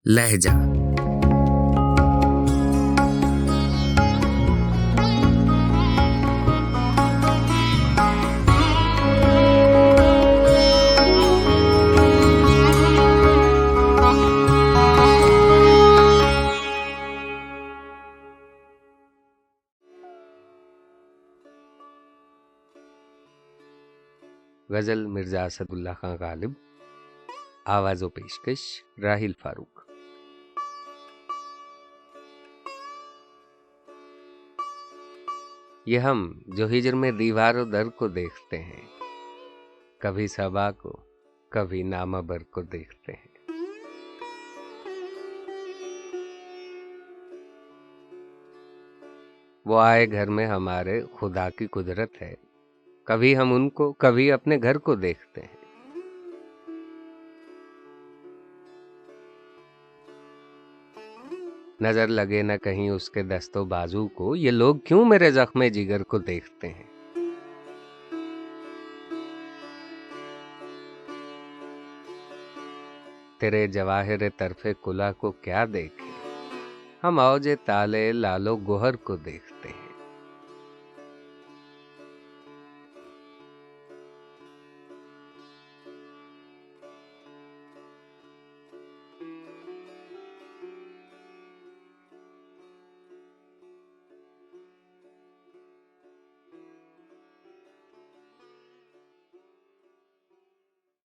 लहजा। गजल मिर्जा असदुल्ला खां गालिब, आवाज़ो पेशकश राहिल फारूक। ये हम जो हिजर में दीवारों दर को देखते हैं, कभी सबा को कभी नामाबर को देखते हैं। वो आए घर में हमारे खुदा की कुदरत है, कभी हम उनको कभी अपने घर को देखते हैं। नजर लगे न कहीं उसके दस्तो बाजू को, ये लोग क्यों मेरे जख्मे जिगर को देखते हैं। तेरे जवाहिर तरफे कुला को क्या देखे, हम औजे ताले लालो गोहर को देखते हैं।